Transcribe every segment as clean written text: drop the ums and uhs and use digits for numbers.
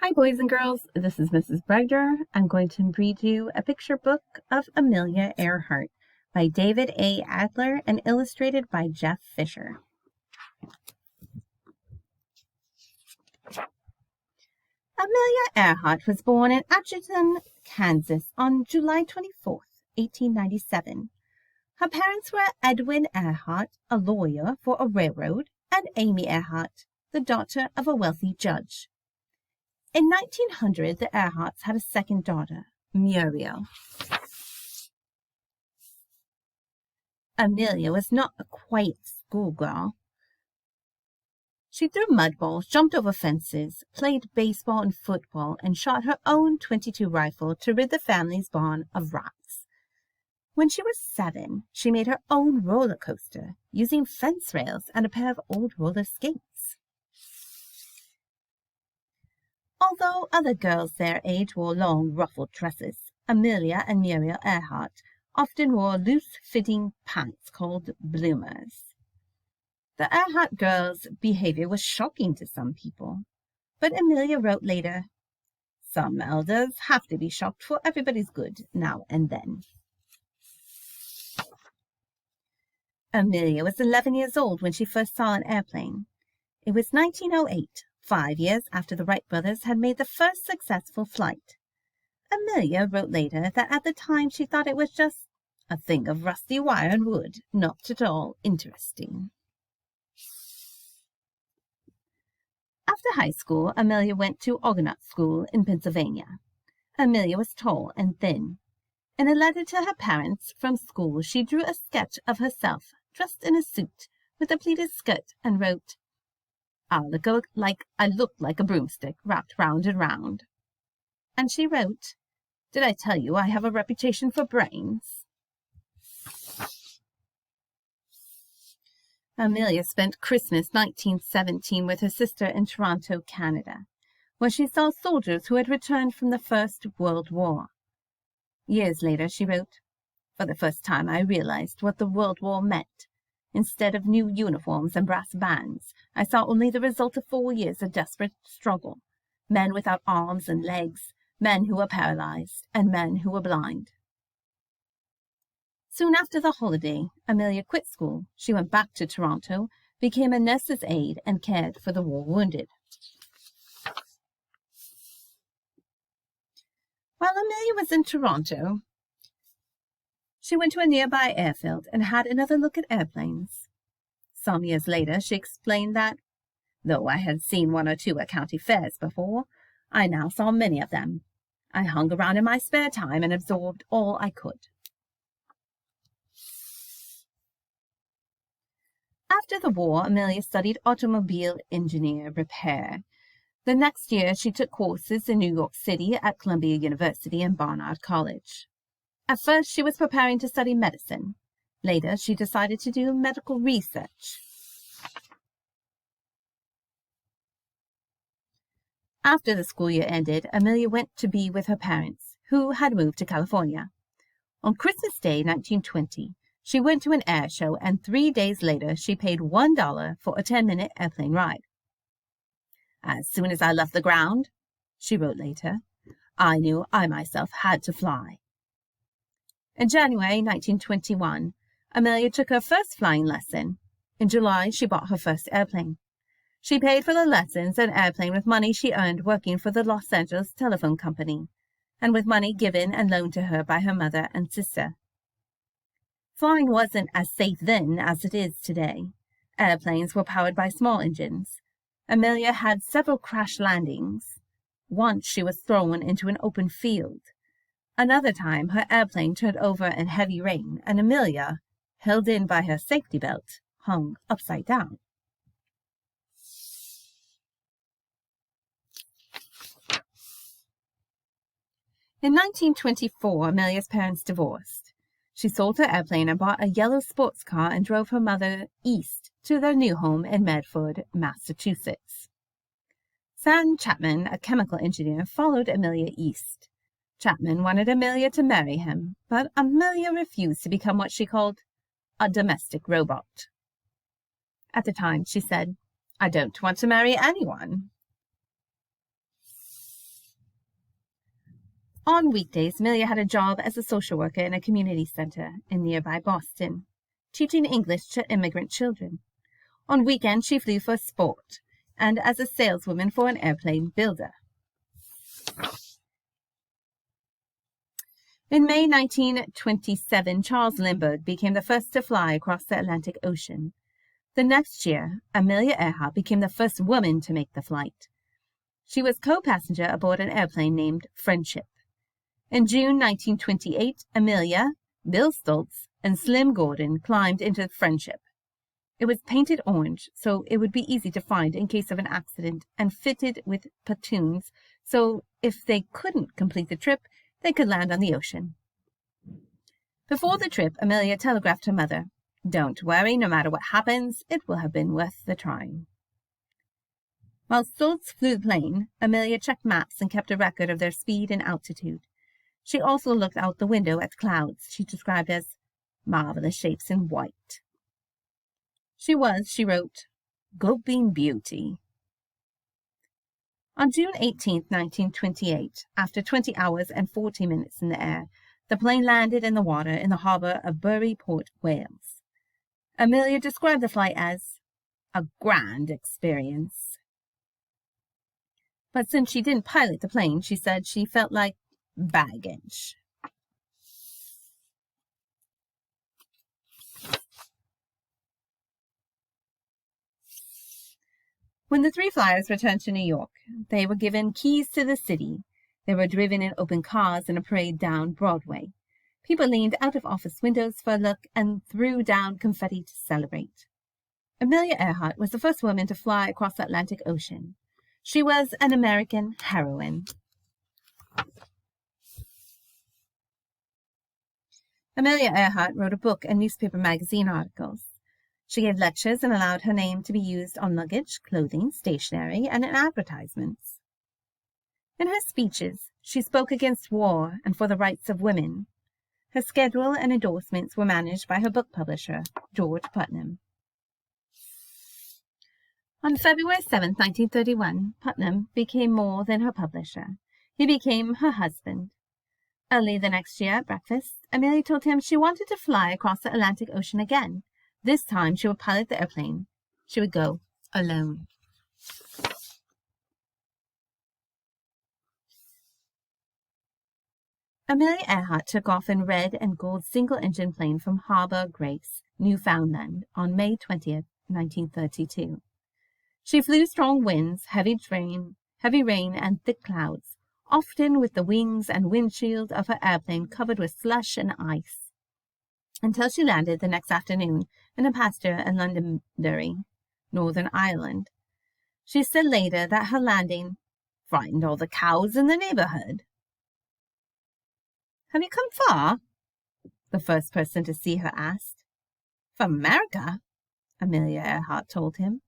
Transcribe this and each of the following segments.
Hi, boys and girls. This is Mrs. Bregder. I'm going to read you a picture book of Amelia Earhart by David A. Adler and illustrated by Jeff Fisher. Amelia Earhart was born in Atchison, Kansas on July 24th, 1897. Her parents were Edwin Earhart, a lawyer for a railroad, and Amy Earhart, the daughter of a wealthy judge. In 1900, the Earharts had a second daughter, Muriel. Amelia was not a quiet schoolgirl. She threw mud balls, jumped over fences, played baseball and football, and shot her own .22 rifle to rid the family's barn of rats. When she was 7, she made her own roller coaster using fence rails and a pair of old roller skates. Although other girls their age wore long, ruffled dresses, Amelia and Muriel Earhart often wore loose-fitting pants called bloomers. The Earhart girls' behavior was shocking to some people, but Amelia wrote later, "Some elders have to be shocked for everybody's good now and then." Amelia was 11 years old when she first saw an airplane. It was 1908. 5 years after the Wright brothers had made the first successful flight. Amelia wrote later that at the time she thought it was just a thing of rusty wire and wood, not at all interesting. After high school, Amelia went to Argonaut School in Pennsylvania. Amelia was tall and thin. In a letter to her parents from school, she drew a sketch of herself dressed in a suit with a pleated skirt and wrote, I look like a broomstick wrapped round and round. And she wrote, Did I tell you I have a reputation for brains? Amelia spent Christmas 1917 with her sister in Toronto, Canada, where she saw soldiers who had returned from the First World War. Years later, she wrote, For the first time I realized what the World War meant. Instead of new uniforms and brass bands, I saw only the result of 4 years of desperate struggle. Men without arms and legs, men who were paralyzed, and men who were blind. Soon after the holiday, Amelia quit school. She went back to Toronto, became a nurse's aide, and cared for the war wounded. While Amelia was in Toronto, she went to a nearby airfield and had another look at airplanes. Some years later, she explained that, though I had seen 1 or 2 at county fairs before, I now saw many of them. I hung around in my spare time and absorbed all I could. After the war, Amelia studied automobile engineer repair. The next year, she took courses in New York City at Columbia University and Barnard College. At first, she was preparing to study medicine. Later, she decided to do medical research. After the school year ended, Amelia went to be with her parents, who had moved to California. On Christmas Day, 1920, she went to an air show, and 3 days later, she paid $1 for a 10-minute airplane ride. As soon as I left the ground, she wrote later, I knew I myself had to fly. In January 1921, Amelia took her first flying lesson. In July, she bought her first airplane. She paid for the lessons and airplane with money she earned working for the Los Angeles Telephone Company, and with money given and loaned to her by her mother and sister. Flying wasn't as safe then as it is today. Airplanes were powered by small engines. Amelia had several crash landings. Once she was thrown into an open field. Another time, her airplane turned over in heavy rain, and Amelia, held in by her safety belt, hung upside down. In 1924, Amelia's parents divorced. She sold her airplane and bought a yellow sports car and drove her mother east to their new home in Medford, Massachusetts. Sam Chapman, a chemical engineer, followed Amelia east. Chapman wanted Amelia to marry him, but Amelia refused to become what she called a domestic robot. At the time, she said, I don't want to marry anyone. On weekdays, Amelia had a job as a social worker in a community center in nearby Boston, teaching English to immigrant children. On weekends, she flew for sport and as a saleswoman for an airplane builder. In May 1927, Charles Lindbergh became the first to fly across the Atlantic Ocean. The next year, Amelia Earhart became the first woman to make the flight. She was co-passenger aboard an airplane named Friendship. In June 1928, Amelia, Bill Stoltz, and Slim Gordon climbed into Friendship. It was painted orange, so it would be easy to find in case of an accident, and fitted with pontoons, so if they couldn't complete the trip, they could land on the ocean. Before the trip, Amelia telegraphed her mother, "Don't worry, no matter what happens, it will have been worth the trying." While Stoltz flew the plane, Amelia checked maps and kept a record of their speed and altitude. She also looked out the window at clouds she described as marvelous shapes in white. She wrote, "Gulping beauty." On June 18, 1928, after 20 hours and 40 minutes in the air, the plane landed in the water in the harbor of Bury, Port Wales. Amelia described the flight as a grand experience. But since she didn't pilot the plane, she said she felt like baggage. When the three flyers returned to New York, they were given keys to the city. They were driven in open cars in a parade down Broadway. People leaned out of office windows for a look and threw down confetti to celebrate. Amelia Earhart was the first woman to fly across the Atlantic Ocean. She was an American heroine. Amelia Earhart wrote a book and newspaper magazine articles. She gave lectures and allowed her name to be used on luggage, clothing, stationery, and in advertisements. In her speeches, she spoke against war and for the rights of women. Her schedule and endorsements were managed by her book publisher, George Putnam. On February 7, 1931, Putnam became more than her publisher. He became her husband. Early the next year at breakfast, Amelia told him she wanted to fly across the Atlantic Ocean again. This time she would pilot the airplane. She would go alone. Amelia Earhart took off in red and gold single-engine plane from Harbor Grace, Newfoundland, on May 20th, 1932. She flew strong winds, heavy rain, and thick clouds, often with the wings and windshield of her airplane covered with slush and ice, until she landed the next afternoon in a pasture in Londonderry, Northern Ireland. She said later that her landing frightened all the cows in the neighborhood. "Have you come far?" the first person to see her asked. "From America," Amelia Earhart told him.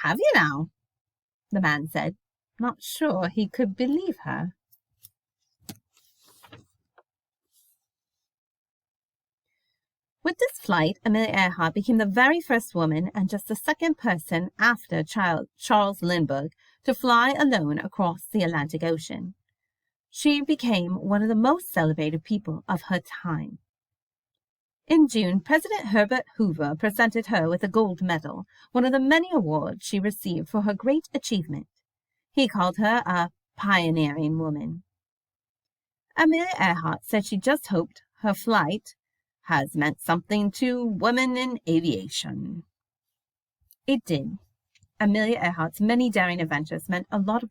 "Have you now?" the man said, not sure he could believe her. With this flight, Amelia Earhart became the very first woman and just the second person after Charles Lindbergh to fly alone across the Atlantic Ocean. She became one of the most celebrated people of her time. In June, President Herbert Hoover presented her with a gold medal, one of the many awards she received for her great achievement. He called her a pioneering woman. Amelia Earhart said she just hoped her flight has meant something to women in aviation. It did. Amelia Earhart's many daring adventures meant a lot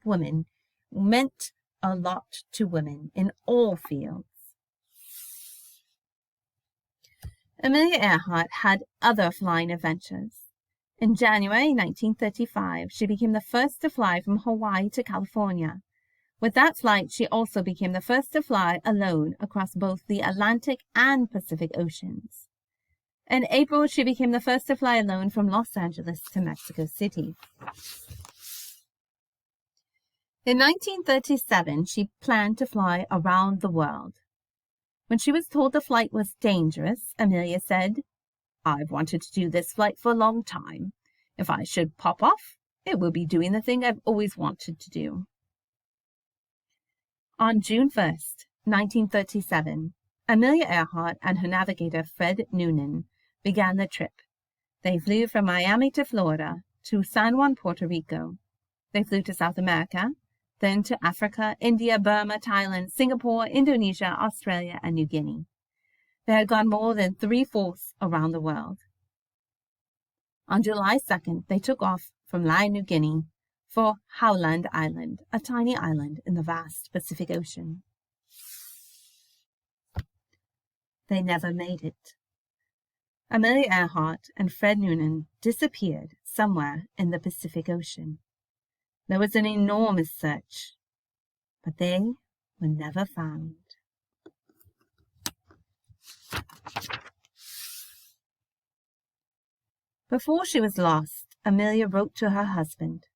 to women in all fields. Amelia Earhart had other flying adventures. In January 1935, she became the first to fly from Hawaii to California. With that flight, she also became the first to fly alone across both the Atlantic and Pacific Oceans. In April, she became the first to fly alone from Los Angeles to Mexico City. In 1937, she planned to fly around the world. When she was told the flight was dangerous, Amelia said, "I've wanted to do this flight for a long time. If I should pop off, it will be doing the thing I've always wanted to do." On June 1st, 1937, Amelia Earhart and her navigator Fred Noonan began the trip. They flew from Miami to Florida to San Juan, Puerto Rico. They flew to South America, then to Africa, India, Burma, Thailand, Singapore, Indonesia, Australia, and New Guinea. They had gone more than 3/4 around the world. On July 2nd, they took off from Lae, New Guinea, for Howland Island, a tiny island in the vast Pacific Ocean. They never made it. Amelia Earhart and Fred Noonan disappeared somewhere in the Pacific Ocean. There was an enormous search, but they were never found. Before she was lost, Amelia wrote to her husband,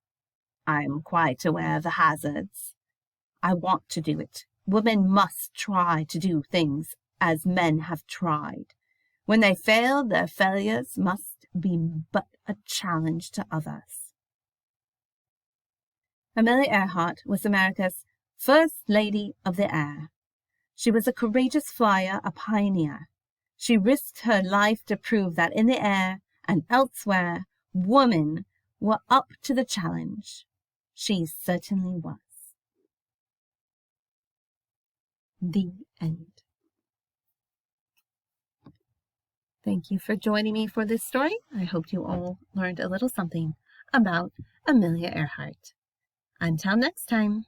"I am quite aware of the hazards. I want to do it. Women must try to do things as men have tried. When they fail, their failures must be but a challenge to others." Amelia Earhart was America's First Lady of the Air. She was a courageous flyer, a pioneer. She risked her life to prove that in the air and elsewhere, women were up to the challenge. She certainly was. The end. Thank you for joining me for this story. I hope you all learned a little something about Amelia Earhart. Until next time.